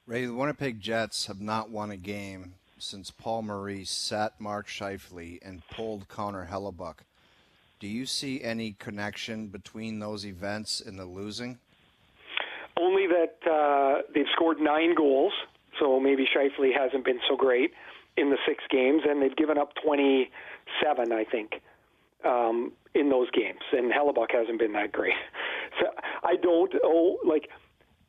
Ray, the Winnipeg Jets have not won a game since Paul Maurice sat Mark Scheiefele and pulled Connor Hellebuck. Do you see any connection between those events and the losing? Only that they've scored 9 goals, so maybe Scheiefele hasn't been so great in the 6 games, and they've given up 27, I think, in those games, and Hellebuck hasn't been that great. So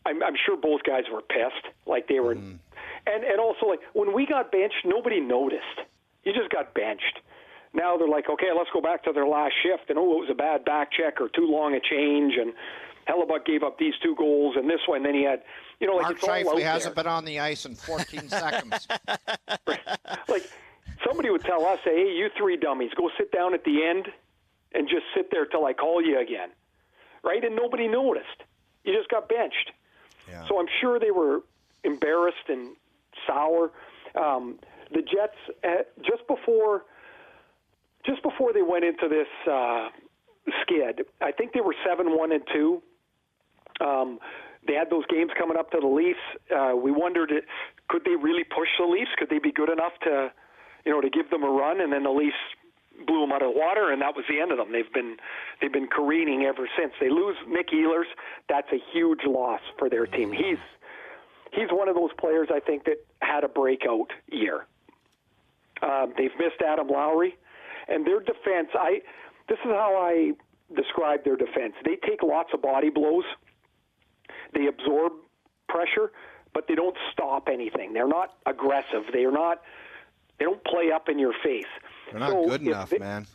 I'm sure both guys were pissed, like they were, and also like when we got benched, nobody noticed. You just got benched. Now they're like, okay, let's go back to their last shift, and it was a bad back check or too long a change, and Hellebuck gave up these 2 goals and this one, and then he had, Mark Scheiefele hasn't been on the ice in 14 seconds. Like somebody would tell us, hey, you 3 dummies, go sit down at the end and just sit there till I call you again, right? And nobody noticed. You just got benched. Yeah. So I'm sure they were embarrassed and sour. The Jets, just before they went into this skid, I think they were 7-1-2. They had those games coming up to the Leafs. We wondered, could they really push the Leafs? Could they be good enough to give them a run? And then the Leafs blew them out of the water, and that was the end of them. They've been careening ever since. They lose Nick Ehlers. That's a huge loss for their team. He's one of those players, I think, that had a breakout year. They've missed Adam Lowry, and their defense. This is how I describe their defense. They take lots of body blows. They absorb pressure, but they don't stop anything. They're not aggressive. They don't play up in your face. They're not good enough, man.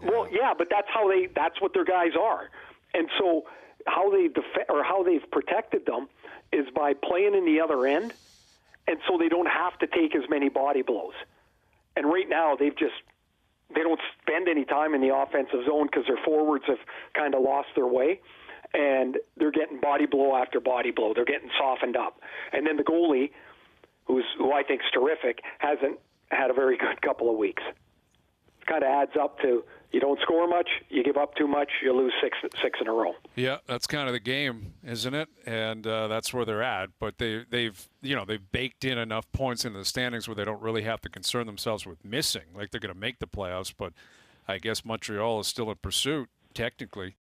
Well, yeah, but that's what their guys are. And so how they've protected them is by playing in the other end, and so they don't have to take as many body blows. And right now they don't spend any time in the offensive zone because their forwards have kind of lost their way, and they're getting body blow after body blow. They're getting softened up. And then the goalie, who I think is terrific, hasn't had a very good couple of weeks. It kind of adds up to you don't score much, you give up too much, you lose six in a row. Yeah, that's kind of the game, isn't it? And that's where they're at. But they've baked in enough points into the standings where they don't really have to concern themselves with missing. Like they're going to make the playoffs, but I guess Montreal is still in pursuit technically.